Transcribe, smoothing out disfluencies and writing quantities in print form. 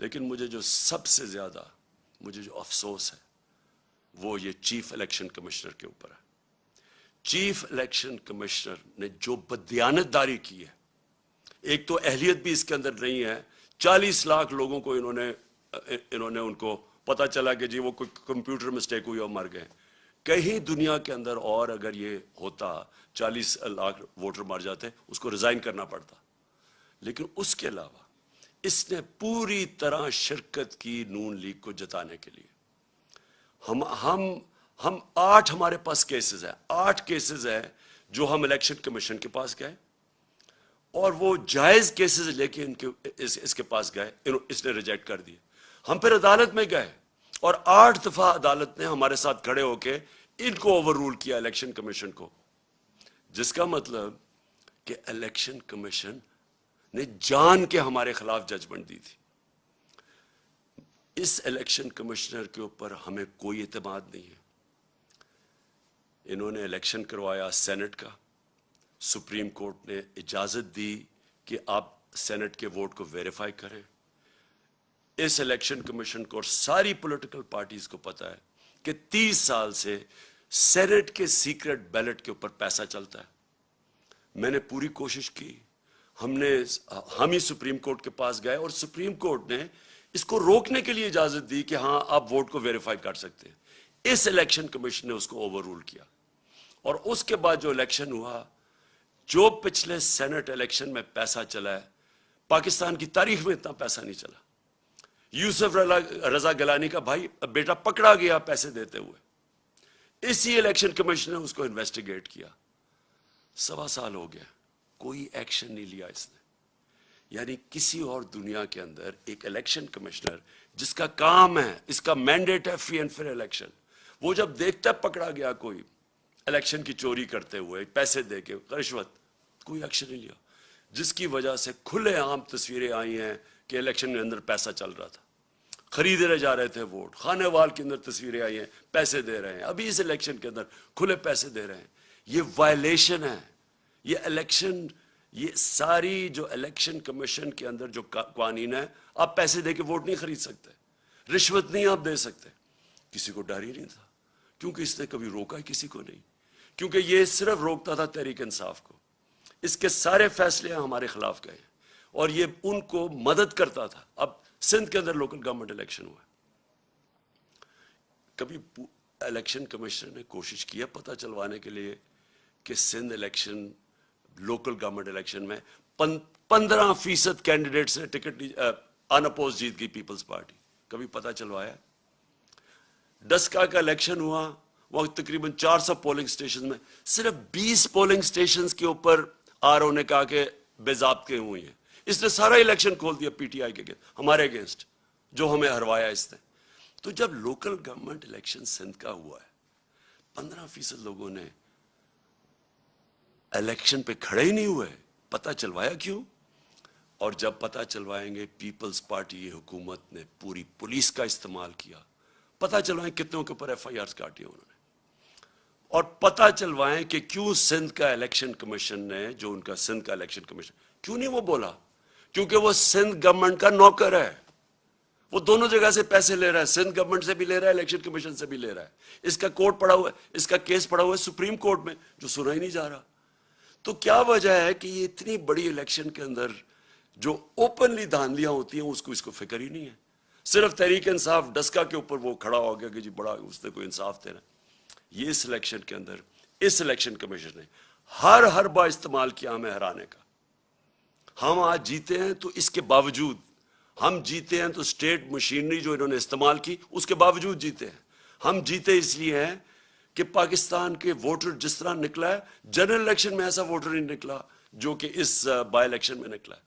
لیکن مجھے جو افسوس ہے وہ یہ چیف الیکشن کمشنر کے اوپر ہے. چیف الیکشن کمشنر نے جو بددیانتداری کی ہے، ایک تو اہلیت بھی اس کے اندر نہیں ہے. 40 لاکھ لوگوں کو انہوں نے ان کو پتا چلا کہ جی وہ کوئی کمپیوٹر مسٹیک ہوئی اور مر گئے. کہیں دنیا کے اندر اور اگر یہ ہوتا 40 لاکھ ووٹر مر جاتے، اس کو ریزائن کرنا پڑتا. لیکن اس کے علاوہ اس نے پوری طرح شرکت کی نون لیگ کو جتانے کے لیے. ہم 8 ہمارے پاس کیسز ہیں، 8 کیسز ہیں جو ہم الیکشن کمیشن کے پاس گئے اور وہ جائز کیسز لے کے اس کے پاس گئے، اس نے ریجیکٹ کر دیے. ہم پھر عدالت میں گئے اور 8 دفعہ عدالت نے ہمارے ساتھ کھڑے ہو کے ان کو اوور رول کیا، الیکشن کمیشن کو. جس کا مطلب کہ الیکشن کمیشن نے جان کے ہمارے خلاف ججمنٹ دی تھی. اس الیکشن کمشنر کے اوپر ہمیں کوئی اعتماد نہیں ہے. انہوں نے الیکشن کروایا سینٹ کا، سپریم کورٹ نے اجازت دی کہ آپ سینٹ کے ووٹ کو ویریفائی کریں. اس الیکشن کمیشن کو اور ساری پولیٹیکل پارٹیز کو پتا ہے کہ 30 سال سے سینٹ کے سیکرٹ بیلٹ کے اوپر پیسہ چلتا ہے. میں نے پوری کوشش کی، ہم ہی سپریم کورٹ کے پاس گئے اور سپریم کورٹ نے اس کو روکنے کے لیے اجازت دی کہ ہاں آپ ووٹ کو ویریفائی کر سکتے ہیں. اس الیکشن کمیشن نے اس کو اوور رول کیا اور اس کے بعد جو الیکشن ہوا، جو پچھلے سینٹ الیکشن میں پیسہ چلا ہے، پاکستان کی تاریخ میں اتنا پیسہ نہیں چلا. یوسف رضا گیلانی کا بھائی بیٹا پکڑا گیا پیسے دیتے ہوئے. اسی الیکشن کمیشن نے اس کو انویسٹیگیٹ کیا. 1.25 سال ہو گیا، کوئی ایکشن نہیں لیا اس نے. یعنی کسی اور دنیا کے اندر ایک الیکشن کمشنر جس کا کام ہے، اس کا مینڈیٹ ہے فری اینڈ فیئر الیکشن، وہ جب دیکھتا ہے پکڑا گیا کوئی الیکشن کی چوری کرتے ہوئے، پیسے دے کے، رشوت، کوئی ایکشن نہیں لیا. جس کی وجہ سے کھلے عام تصویریں آئی ہیں کہ الیکشن کے اندر پیسہ چل رہا تھا، خریدے جا رہے تھے ووٹ. خانے وال کے اندر تصویریں آئی ہیں، پیسے دے رہے ہیں. ابھی اس الیکشن کے اندر کھلے پیسے دے رہے ہیں. یہ وائلیشن ہے. یہ ساری جو الیکشن کمیشن کے اندر جو قوانین ہے، آپ پیسے دے کے ووٹ نہیں خرید سکتے، رشوت نہیں آپ دے سکتے. کسی کو ڈر ہی نہیں تھا، کیونکہ اس نے کبھی روکا ہی کسی کو نہیں. کیونکہ یہ صرف روکتا تھا تحریک انصاف کو. اس کے سارے فیصلے ہمارے خلاف گئے اور یہ ان کو مدد کرتا تھا. اب سندھ کے اندر لوکل گورنمنٹ الیکشن ہوا، کبھی الیکشن کمیشنر نے کوشش کی ہے پتہ چلوانے کے لیے کہ Sindh election, local government election میں 15% کینڈیڈیٹس نے ٹکٹ ان اپوز جیت گئی پیپلز پارٹی. کبھی پتہ چلوایا؟ ڈسکا کا الیکشن ہوا، وہ تقریباً 400 پولنگ سٹیشن میں صرف 20 پولنگ سٹیشنز کے اوپر آر او نے کہا کہ بے ضابطے ہوئی ہیں. اس نے سارا الیکشن کھول دیا پی ٹی آئی کے ہمارے اگینسٹ، جو ہمیں ہروایا اس نے. تو جب لوکل گورنمنٹ الیکشن سندھ کا ہوا ہے، 15% لوگوں نے الیکشن پہ کھڑے ہی نہیں ہوئے. پتہ چلوایا کیوں؟ اور جب پتہ چلوائیں گے پیپلز پارٹی حکومت نے پوری پولیس کا استعمال کیا. پتہ چلوائیں کتنوں کے اوپر ایف آئی آرز کاٹی انہوں نے. اور پتہ چلوائیں کہ کیوں سندھ کا الیکشن کمیشن نے، جو ان کا سندھ کا الیکشن کمیشن، کیوں نہیں وہ بولا؟ کیونکہ وہ سندھ گورنمنٹ کا نوکر ہے. وہ دونوں جگہ سے پیسے لے رہا ہے، سندھ گورنمنٹ سے بھی لے رہا ہے، الیکشن کمیشن سے بھی لے رہا ہے. اس کا کورٹ پڑا ہوا ہے، اس کا کیس پڑا ہوا ہے سپریم کورٹ میں، جو سنا ہی نہیں جا رہا. تو کیا وجہ ہے کہ یہ اتنی بڑی الیکشن کے اندر جو اوپنلی دھاندلیاں ہوتی ہیں اس کو فکر ہی نہیں ہے؟ صرف تحریک انصاف ڈسکا کے اوپر وہ کھڑا ہو گیا کہ جی بڑا اس نے کوئی انصاف دے رہا. یہ اس الیکشن کے اندر اس الیکشن کمیشن نے ہر حربہ استعمال کیا ہمیں ہرانے کا. ہم آج جیتے ہیں تو اس کے باوجود، ہم جیتے ہیں تو اسٹیٹ مشینری جو انہوں نے استعمال کی اس کے باوجود جیتے ہیں. ہم جیتے اس لیے ہیں کہ پاکستان کے ووٹر جس طرح نکلا ہے، جنرل الیکشن میں ایسا ووٹر نہیں نکلا جو کہ اس بائی الیکشن میں نکلا ہے.